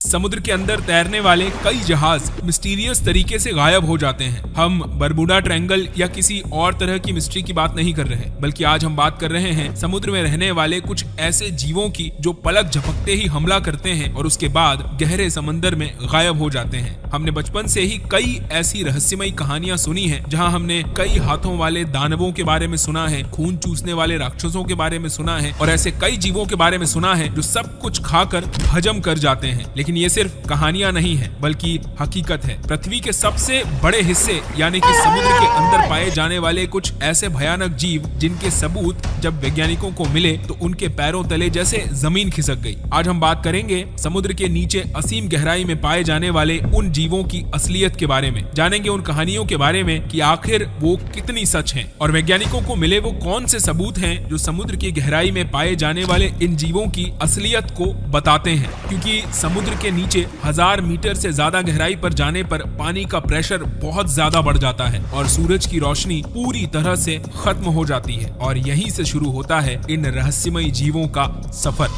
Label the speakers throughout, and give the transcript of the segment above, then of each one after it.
Speaker 1: समुद्र के अंदर तैरने वाले कई जहाज मिस्टीरियस तरीके से गायब हो जाते हैं। हम बरमुडा ट्रायंगल या किसी और तरह की मिस्ट्री की बात नहीं कर रहे, बल्कि आज हम बात कर रहे हैं समुद्र में रहने वाले कुछ ऐसे जीवों की जो पलक झपकते ही हमला करते हैं और उसके बाद गहरे समंदर में गायब हो जाते हैं। हमने बचपन से ही कई ऐसी रहस्यमयी कहानियां सुनी हैं, जहां हमने कई हाथों वाले दानवों के बारे में सुना है, खून चूसने वाले राक्षसों के बारे में सुना है और ऐसे कई जीवों के बारे में सुना है जो सब कुछ खाकर हजम कर जाते हैं। लेकिन ये सिर्फ कहानियां नहीं है, बल्कि हकीकत है। पृथ्वी के सबसे बड़े हिस्से यानी कि समुद्र के अंदर पाए जाने वाले कुछ ऐसे भयानक जीव जिनके सबूत जब वैज्ञानिकों को मिले तो उनके पैरों तले जैसे जमीन खिसक गई। आज हम बात करेंगे समुद्र के नीचे असीम गहराई में पाए जाने वाले उन जीवों की असलियत के बारे में, जानेंगे उन कहानियों के बारे में कि आखिर वो कितनी सच हैं और वैज्ञानिकों को मिले वो कौन से सबूत हैं जो समुद्र की गहराई में पाए जाने वाले इन जीवों की असलियत को बताते हैं। क्योंकि समुद्र के नीचे 1000 मीटर से ज्यादा गहराई पर जाने पर पानी का प्रेशर बहुत ज्यादा बढ़ जाता है और सूरज की रोशनी पूरी तरह से खत्म हो जाती है और यहीं से शुरू होता है इन रहस्यमयी जीवों का सफर।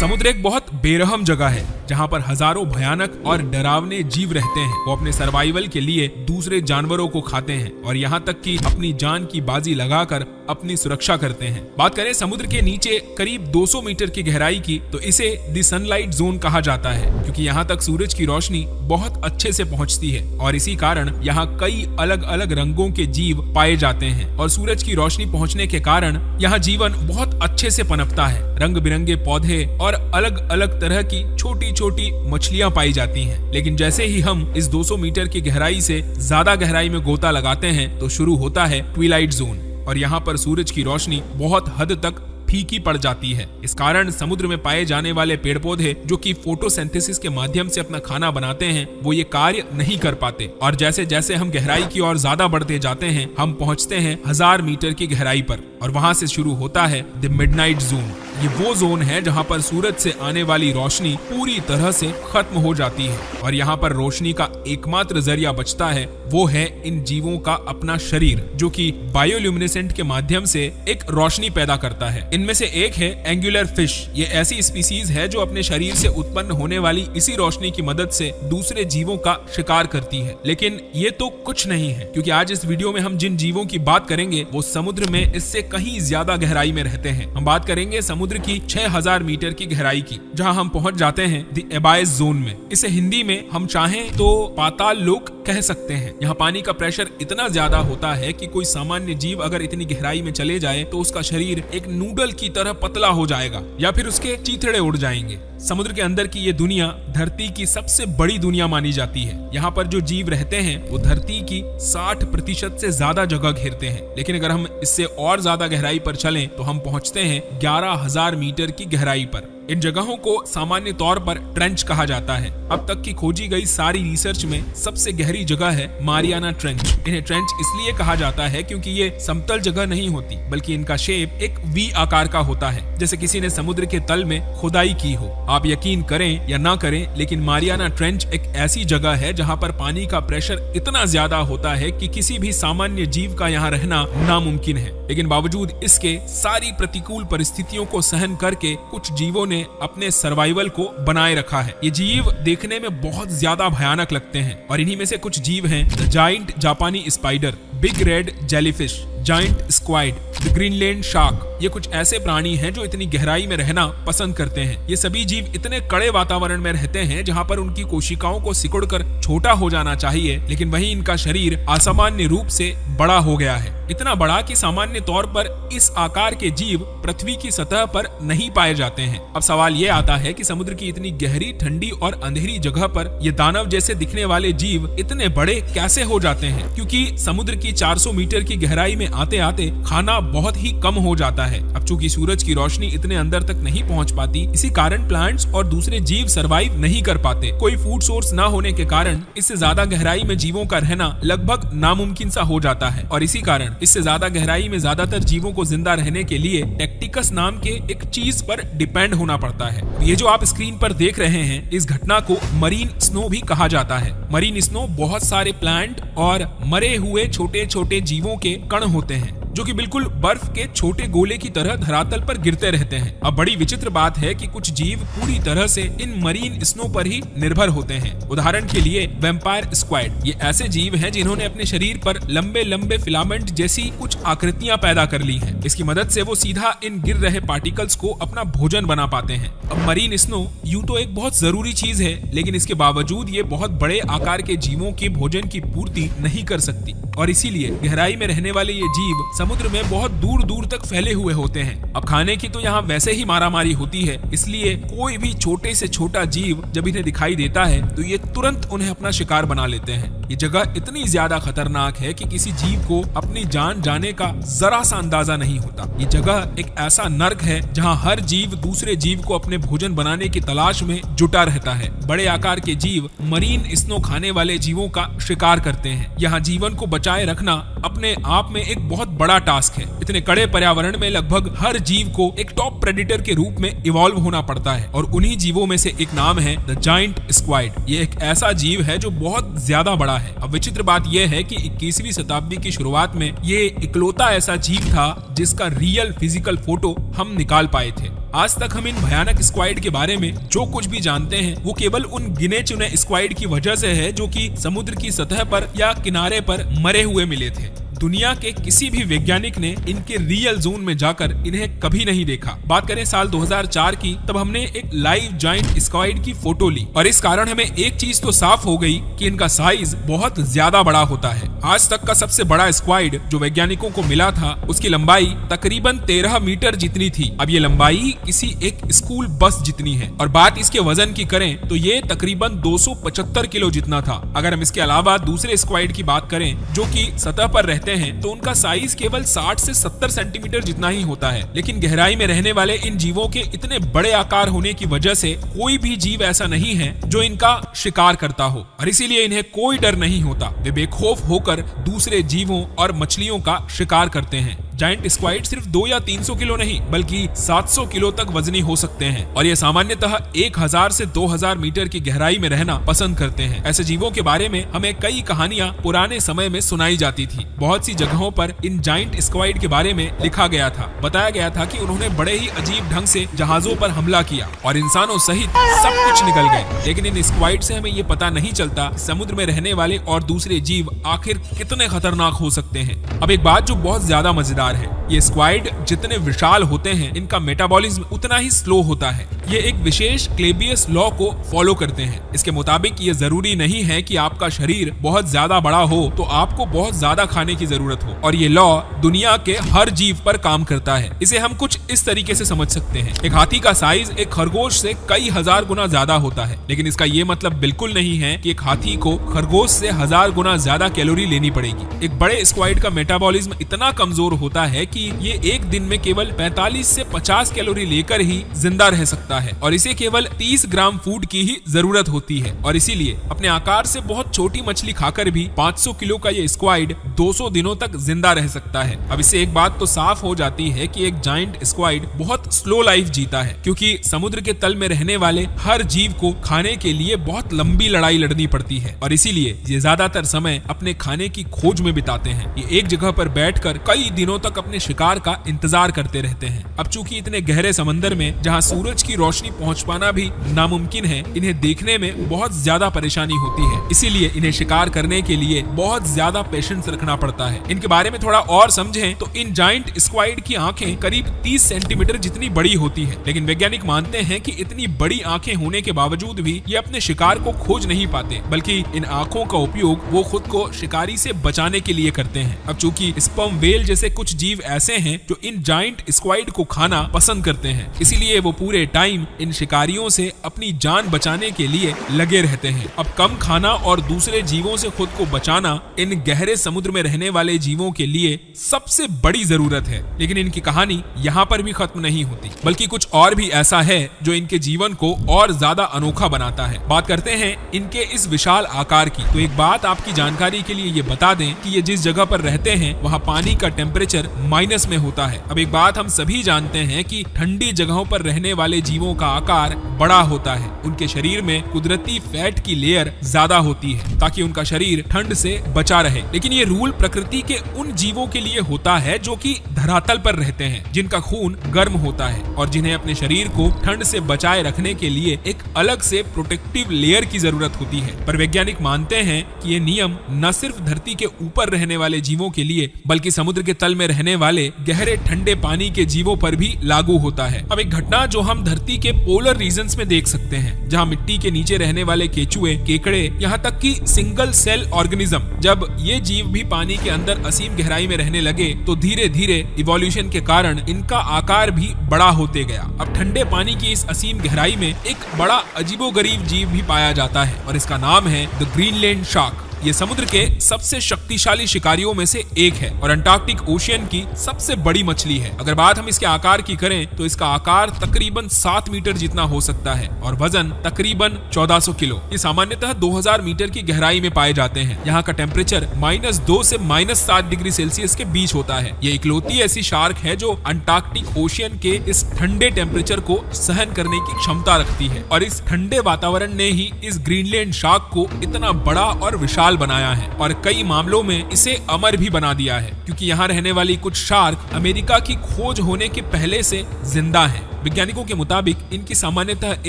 Speaker 1: समुद्र एक बहुत बेरहम जगह है जहां पर हजारों भयानक और डरावने जीव रहते हैं। वो अपने सर्वाइवल के लिए दूसरे जानवरों को खाते हैं और यहाँ तक कि अपनी जान की बाजी लगाकर अपनी सुरक्षा करते हैं। बात करें समुद्र के नीचे करीब 200 मीटर की गहराई की, तो इसे द सनलाइट जोन कहा जाता है, क्योंकि यहाँ तक सूरज की रोशनी बहुत अच्छे से पहुँचती है और इसी कारण यहाँ कई अलग अलग रंगों के जीव पाए जाते हैं और सूरज की रोशनी पहुँचने के कारण यहाँ जीवन बहुत अच्छे से पनपता है। रंग बिरंगे पौधे और अलग अलग तरह की छोटी छोटी मछलियां पाई जाती हैं। लेकिन जैसे ही हम इस 200 मीटर की गहराई से ज्यादा गहराई में गोता लगाते हैं तो शुरू होता है ट्विलाइट जोन और यहाँ पर सूरज की रोशनी बहुत हद तक फीकी पड़ जाती है। इस कारण समुद्र में पाए जाने वाले पेड़ पौधे जो कि फोटोसिंथेसिस के माध्यम से अपना खाना बनाते हैं, वो ये कार्य नहीं कर पाते और जैसे जैसे हम गहराई की ओर ज्यादा बढ़ते जाते हैं हम पहुंचते हैं 1000 मीटर की गहराई पर और वहां से शुरू होता है द मिडनाइट जोन। ये वो जोन है जहां पर सूरज से आने वाली रोशनी पूरी तरह से खत्म हो जाती है और यहाँ पर रोशनी का एकमात्र जरिया बचता है वो है इन जीवों का अपना शरीर, जो कि बायोल्यूमिनेसेंट के माध्यम से एक रोशनी पैदा करता है। इनमें से एक है एंगुलर फिश। ये ऐसी स्पीसीज है जो अपने शरीर से उत्पन्न होने वाली इसी रोशनी की मदद से दूसरे जीवों का शिकार करती है। लेकिन ये तो कुछ नहीं है, क्योंकि आज इस वीडियो में हम जिन जीवों की बात करेंगे वो समुद्र में इससे कहीं ज्यादा गहराई में रहते हैं। हम बात करेंगे समुद्र की 6000 मीटर की गहराई की, जहां हम पहुंच जाते हैं द एबाइस जोन में। इसे हिंदी में हम चाहें तो पाताल लोक कह सकते हैं। यहाँ पानी का प्रेशर इतना ज्यादा होता है कि कोई सामान्य जीव अगर इतनी गहराई में चले जाए तो उसका शरीर एक नूडल की तरह पतला हो जाएगा या फिर उसके चीथड़े उड़ जाएंगे। समुद्र के अंदर की ये दुनिया धरती की सबसे बड़ी दुनिया मानी जाती है। यहाँ पर जो जीव रहते हैं वो धरती की 60% से ज्यादा जगह घेरते हैं। लेकिन अगर हम इससे और ज्यादा गहराई पर चलें तो हम पहुंचते हैं 11000 मीटर की गहराई पर। इन जगहों को सामान्य तौर पर ट्रेंच कहा जाता है। अब तक की खोजी गई सारी रिसर्च में सबसे गहरी जगह है मारियाना ट्रेंच। इन्हें ट्रेंच इसलिए कहा जाता है क्योंकि ये समतल जगह नहीं होती, बल्कि इनका शेप एक वी आकार का होता है, जैसे किसी ने समुद्र के तल में खुदाई की हो। आप यकीन करें या ना करें, लेकिन मारियाना ट्रेंच एक ऐसी जगह है जहाँ पर पानी का प्रेशर इतना ज्यादा होता है कि किसी भी सामान्य जीव का यहाँ रहना नामुमकिन है। लेकिन बावजूद इसके सारी प्रतिकूल परिस्थितियों को सहन करके कुछ जीवों ने अपने सर्वाइवल को बनाए रखा है। ये जीव देखने में बहुत ज्यादा भयानक लगते हैं और इन्हीं में से कुछ जीव हैं द जायंट जापानी spider, big red jellyfish, giant squid, the Greenland shark. ये कुछ ऐसे प्राणी हैं जो इतनी गहराई में रहना पसंद करते हैं। ये सभी जीव इतने कड़े वातावरण में रहते हैं जहां पर उनकी कोशिकाओं को सिकुड़कर छोटा हो जाना चाहिए, लेकिन वहीं इनका शरीर असामान्य रूप से बड़ा हो गया है। इतना बड़ा कि सामान्य तौर पर इस आकार के जीव पृथ्वी की सतह पर नहीं पाए जाते हैं। अब सवाल ये आता है कि समुद्र की इतनी गहरी, ठंडी और अंधेरी जगह पर ये दानव जैसे दिखने वाले जीव इतने बड़े कैसे हो जाते हैं? क्योंकि समुद्र की 400 मीटर की गहराई में आते आते खाना बहुत ही कम हो जाता है। अब चूंकि सूरज की रोशनी इतने अंदर तक नहीं पहुंच पाती, इसी कारण प्लांट्स और दूसरे जीव सरवाइव नहीं कर पाते। कोई फूड सोर्स ना होने के कारण इससे ज्यादा गहराई में जीवों का रहना लगभग नामुमकिन सा हो जाता है और इसी कारण इससे ज्यादा गहराई में ज्यादातर जीवों को जिंदा रहने के लिए टेक्टिकस नाम के एक चीज पर डिपेंड होना पड़ता है। ये जो आप स्क्रीन पर देख रहे हैं, इस घटना को मरीन स्नो भी कहा जाता है। मरीन स्नो बहुत सारे प्लांट और मरे हुए छोटे छोटे जीवों के कण होते हैं जो कि बिल्कुल बर्फ के छोटे गोले की तरह धरातल पर गिरते रहते हैं। अब बड़ी विचित्र बात है कि कुछ जीव पूरी तरह से इन मरीन स्नो पर ही निर्भर होते हैं। उदाहरण के लिए वैम्पायर स्क्वाइड, ये ऐसे जीव हैं जिन्होंने अपने शरीर पर लंबे लंबे फिलामेंट जैसी कुछ आकृतियां पैदा कर ली हैं। इसकी मदद से वो सीधा इन गिर रहे पार्टिकल्स को अपना भोजन बना पाते हैं। अब मरीन स्नो यूं तो एक बहुत जरूरी चीज है, लेकिन इसके बावजूद ये बहुत बड़े आकार के जीवों के भोजन की पूर्ति नहीं कर सकती और इसीलिए गहराई में रहने वाले ये जीव समुद्र में बहुत दूर दूर तक फैले हुए होते हैं। अब खाने की तो यहाँ वैसे ही मारामारी होती है, इसलिए कोई भी छोटे से छोटा जीव जब इन्हें दिखाई देता है तो ये तुरंत उन्हें अपना शिकार बना लेते हैं। ये जगह इतनी ज्यादा खतरनाक है कि किसी जीव को अपनी जान जाने का जरा सा अंदाजा नहीं होता। ये जगह एक ऐसा नर्क है जहाँ हर जीव दूसरे जीव को अपने भोजन बनाने की तलाश में जुटा रहता है। बड़े आकार के जीव मरीन स्नो खाने वाले जीवों का शिकार करते हैं। यहाँ जीवन को बचाए रखना अपने आप में एक बहुत बड़ा टास्क है। इतने कड़े पर्यावरण में लगभग हर जीव को एक टॉप प्रेडेटर के रूप में इवॉल्व होना पड़ता है और उन्हीं जीवों में से एक नाम है द जायंट स्क्वाइड। ये एक ऐसा जीव है जो बहुत ज्यादा बड़ा है। अब विचित्र बात यह है कि 21वीं शताब्दी की शुरुआत में ये इकलौता ऐसा जीव था जिसका रियल फिजिकल फोटो हम निकाल पाए थे। आज तक हम इन भयानक स्क्वाइड के बारे में जो कुछ भी जानते हैं वो केवल उन गिने चुने स्क्वाइड की वजह से है जो कि समुद्र की सतह पर या किनारे पर मरे हुए मिले थे। दुनिया के किसी भी वैज्ञानिक ने इनके रियल जोन में जाकर इन्हें कभी नहीं देखा। बात करें साल 2004 की, तब हमने एक लाइव जायंट स्क्वाइड की फोटो ली और इस कारण हमें एक चीज तो साफ हो गई कि इनका साइज बहुत ज्यादा बड़ा होता है। आज तक का सबसे बड़ा स्क्वाइड जो वैज्ञानिकों को मिला था उसकी लंबाई तकरीबन 13 मीटर जितनी थी। अब ये लंबाई किसी एक स्कूल बस जितनी है और बात इसके वजन की करें तो ये तकरीबन 275 किलो जितना था। अगर हम इसके अलावा दूसरे स्क्वाइड की बात करें जो कि सतह पर रहते हैं तो उनका साइज केवल 60 से 70 सेंटीमीटर जितना ही होता है। लेकिन गहराई में रहने वाले इन जीवों के इतने बड़े आकार होने की वजह से कोई भी जीव ऐसा नहीं है जो इनका शिकार करता हो और इसीलिए इन्हें कोई डर नहीं होता। वे बेखौफ होकर दूसरे जीवों और मछलियों का शिकार करते हैं। जायंट स्क्वाइड सिर्फ 2 या 300 किलो नहीं बल्कि 700 किलो तक वजनी हो सकते हैं और ये सामान्यतः 1000 से 2000 मीटर की गहराई में रहना पसंद करते हैं। ऐसे जीवों के बारे में हमें कई कहानियां पुराने समय में सुनाई जाती थी। बहुत सी जगहों पर इन जायंट स्क्वाइड के बारे में लिखा गया था। बताया गया था कि उन्होंने बड़े ही अजीब ढंग से जहाजों पर हमला किया और इंसानों सहित सब कुछ निकल गए। लेकिन इन स्क्वाइड से हमें ये पता नहीं चलता समुद्र में रहने वाले और दूसरे जीव आखिर कितने खतरनाक हो सकते हैं। अब एक बात जो बहुत ज्यादा मजेदार है, ये स्क्वाइड जितने विशाल होते हैं इनका मेटाबॉलिज्म उतना ही स्लो होता है। ये एक विशेष क्लेबियस लॉ को फॉलो करते हैं। इसके मुताबिक ये जरूरी नहीं है कि आपका शरीर बहुत ज्यादा बड़ा हो तो आपको बहुत ज्यादा खाने की जरूरत हो और ये लॉ दुनिया के हर जीव पर काम करता है। इसे हम कुछ इस तरीके से समझ सकते हैं। एक हाथी का साइज एक खरगोश से कई हजार गुना ज्यादा होता है, लेकिन इसका ये मतलब बिल्कुल नहीं है कि एक हाथी को खरगोश से 1000 गुना ज्यादा कैलोरी लेनी पड़ेगी। एक बड़े स्क्वाइड का मेटाबॉलिज्म इतना कमजोर होता है कि ये एक दिन में केवल 45 से 50 कैलोरी लेकर ही जिंदा रह सकता है और इसे केवल 30 ग्राम फूड की ही जरूरत होती है और इसीलिए अपने आकार से बहुत छोटी मछली खाकर भी 500 किलो का ये स्क्वाइड 200 दिनों तक जिंदा रह सकता है। अब इससे एक बात तो साफ हो जाती है कि एक जायंट स्क्वाइड बहुत स्लो लाइफ जीता है, क्योंकि समुद्र के तल में रहने वाले हर जीव को खाने के लिए बहुत लंबी लड़ाई लड़नी पड़ती है और इसीलिए ये ज्यादातर समय अपने खाने की खोज में बिताते हैं। ये एक जगह पर बैठकर कई दिनों तक अपने शिकार का इंतजार करते रहते हैं। अब चूंकि इतने गहरे समंदर में जहां सूरज की रोशनी पहुंच पाना भी नामुमकिन है, इन्हें देखने में बहुत ज्यादा परेशानी होती है। इसीलिए इन्हें शिकार करने के लिए बहुत ज्यादा पेशेंस रखना पड़ता है। इनके बारे में थोड़ा और समझें तो इन जायंट स्क्वाइड की आंखें करीब 30 सेंटीमीटर जितनी बड़ी होती है, लेकिन वैज्ञानिक मानते हैं कि इतनी बड़ी आंखें होने के बावजूद भी ये अपने शिकार को खोज नहीं पाते, बल्कि इन आंखों का उपयोग वो खुद को शिकारी से बचाने के लिए करते हैं। अब चूंकि स्पर्म व्हेल जैसे कुछ जीव ऐसे हैं जो इन जायंट स्क्वाइड को खाना पसंद करते हैं, इसीलिए वो पूरे टाइम इन शिकारियों से अपनी जान बचाने के लिए लगे रहते हैं। अब कम खाना और दूसरे जीवों से खुद को बचाना इन गहरे समुद्र में रहने वाले जीवों के लिए सबसे बड़ी जरूरत है। लेकिन इनकी कहानी यहाँ पर भी खत्म नहीं होती, बल्कि कुछ और भी ऐसा है जो इनके जीवन को और ज्यादा अनोखा बनाता है। बात करते हैं इनके इस विशाल आकार की, तो एक बात आपकी जानकारी के लिए ये बता दें कि ये जिस जगह पर रहते हैं वहाँ पानी का टेम्परेचर टेम्परेचर माइनस में होता है। अब एक बात हम सभी जानते हैं कि ठंडी जगहों पर रहने वाले जीवों का आकार बड़ा होता है। उनके शरीर में कुदरती फैट की लेयर ज्यादा होती है ताकि उनका शरीर ठंड से बचा रहे। लेकिन ये रूल प्रकृति के उन जीवों के लिए होता है जो कि धरातल पर रहते हैं, जिनका खून गर्म होता है और जिन्हें अपने शरीर को ठंड से बचाए रखने के लिए एक अलग से प्रोटेक्टिव लेयर की जरूरत होती है। पर वैज्ञानिक मानते हैं कि ये नियम न सिर्फ धरती के ऊपर रहने वाले जीवों के लिए बल्कि समुद्र के तल में रहने वाले गहरे ठंडे पानी के जीवों पर भी लागू होता है। अब एक घटना जो हम धरती के पोलर रीजन्स में देख सकते हैं, जहाँ मिट्टी के नीचे रहने वाले केचुए, केकड़े, यहाँ तक कि सिंगल सेल ऑर्गेनिज्म, जब ये जीव भी पानी के अंदर असीम गहराई में रहने लगे तो धीरे धीरे इवोल्यूशन के कारण इनका आकार भी बड़ा होते गया। अब ठंडे पानी की इस असीम गहराई में एक बड़ा अजीबोगरीब जीव भी पाया जाता है और इसका नाम है द ग्रीनलैंड शार्क। ये समुद्र के सबसे शक्तिशाली शिकारियों में से एक है और अंटार्कटिक ओशियन की सबसे बड़ी मछली है। अगर बात हम इसके आकार की करें तो इसका आकार तकरीबन 7 मीटर जितना हो सकता है और वजन तकरीबन 1400 किलो। ये सामान्यतः 2000 मीटर की गहराई में पाए जाते हैं। यहाँ का टेम्परेचर -2 से -7 डिग्री सेल्सियस के बीच होता है। ये इकलौती ऐसी शार्क है जो अंटार्कटिक ओशियन के इस ठंडे टेम्परेचर को सहन करने की क्षमता रखती है और इस ठंडे वातावरण ने ही इस ग्रीनलैंड शार्क को इतना बड़ा और विशाल बनाया है और कई मामलों में इसे अमर भी बना दिया है, क्योंकि यहाँ रहने वाली कुछ शार्क अमेरिका की खोज होने के पहले से जिंदा हैं। वैज्ञानिकों के मुताबिक इनकी सामान्यतः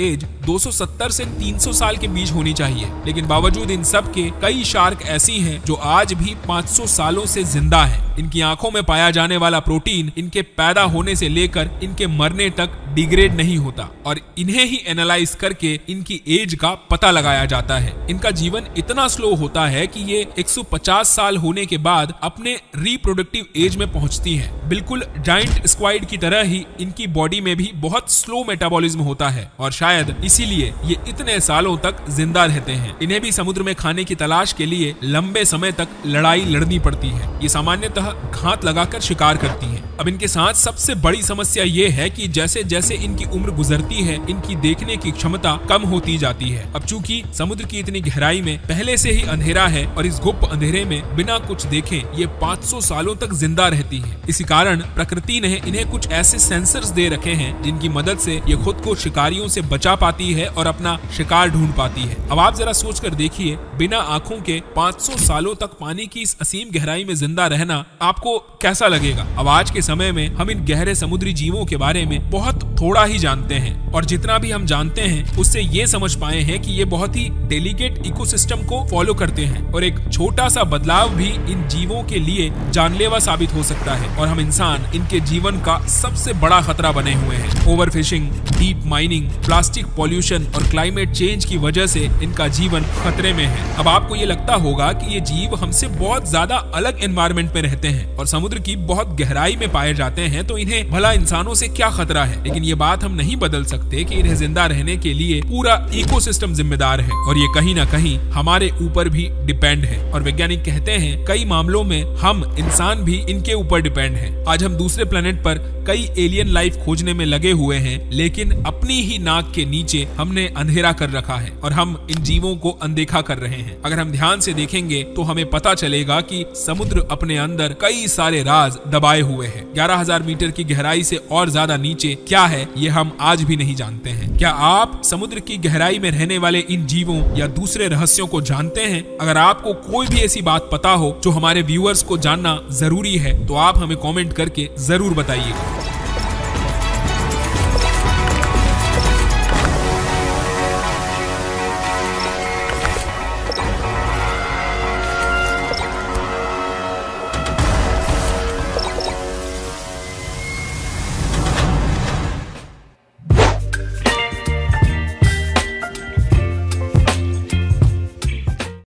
Speaker 1: एज 270 से 300 साल के बीच होनी चाहिए, लेकिन बावजूद इन सब के कई शार्क ऐसी हैं जो आज भी 500 सालों से जिंदा हैं। इनकी आंखों में पाया जाने वाला प्रोटीन इनके पैदा होने से लेकर इनके मरने तक डिग्रेड नहीं होता और इन्हें ही एनालाइज करके इनकी एज का पता लगाया जाता है। इनका जीवन इतना स्लो होता है कि ये 150 साल होने के बाद अपने रिप्रोडक्टिव एज में पहुंचती हैं। बिल्कुल जायंट स्क्वाइड की तरह ही इनकी बॉडी में भी बहुत स्लो मेटाबॉलिज्म होता है और शायद इसीलिए ये इतने सालों तक जिंदा रहते हैं। इन्हें भी समुद्र में खाने की तलाश के लिए लंबे समय तक लड़ाई लड़नी पड़ती है। ये सामान्यतः घात लगाकर शिकार करती हैं। अब इनके साथ सबसे बड़ी समस्या ये है कि जैसे जैसे इनकी उम्र गुजरती है इनकी देखने की क्षमता कम होती जाती है। अब चूंकि समुद्र की इतनी गहराई में पहले से ही अंधेरा है और इस गुप्त अंधेरे में बिना कुछ देखे ये 500 सालों तक जिंदा रहती है। इसी कारण प्रकृति ने इन्हें कुछ ऐसे सेंसर्स दे रखे हैं जिनकी मदद से ये खुद को शिकारियों से बचा पाती है और अपना शिकार ढूंढ पाती है। अब आप जरा सोच कर देखिए, बिना आंखों के 500 सालों तक पानी की इस असीम गहराई में जिंदा रहना आपको कैसा लगेगा। अब आज के समय में हम इन गहरे समुद्री जीवों के बारे में बहुत थोड़ा ही जानते हैं और जितना भी हम जानते हैं उससे ये समझ पाए हैं कि ये बहुत ही डेलिकेट इकोसिस्टम को फॉलो करते हैं और एक छोटा सा बदलाव भी इन जीवों के लिए जानलेवा साबित हो सकता है और हम इंसान इनके जीवन का सबसे बड़ा खतरा बने हुए हैं। Overfishing, deep mining, plastic pollution और क्लाइमेट चेंज की वजह से इनका जीवन खतरे में है। अब आपको ये लगता होगा कि ये जीव हमसे बहुत ज्यादा अलग एनवायरनमेंट में रहते हैं और समुद्र की बहुत गहराई में पाए जाते हैं, तो इन्हें भला इंसानों से क्या खतरा है। लेकिन ये बात हम नहीं बदल सकते कि इन्हें जिंदा रहने के लिए पूरा इकोसिस्टम जिम्मेदार है और ये कहीं ना कहीं हमारे ऊपर भी डिपेंड है। और वैज्ञानिक कहते हैं कई मामलों में हम इंसान भी इनके ऊपर डिपेंड हैं। आज हम दूसरे प्लेनेट पर कई एलियन लाइफ खोजने में लगे हुए हैं, लेकिन अपनी ही नाक के नीचे हमने अंधेरा कर रखा है और हम इन जीवों को अनदेखा कर रहे हैं। अगर हम ध्यान से देखेंगे तो हमें पता चलेगा कि समुद्र अपने अंदर कई सारे राज दबाए हुए हैं। 11,000 मीटर की गहराई से और ज्यादा नीचे क्या है ये हम आज भी नहीं जानते हैं। क्या आप समुद्र की गहराई में रहने वाले इन जीवों या दूसरे रहस्यों को जानते हैं? अगर आपको कोई भी ऐसी बात पता हो जो हमारे व्यूअर्स को जानना जरूरी है तो आप हमें कमेंट करके जरूर बताइएगा।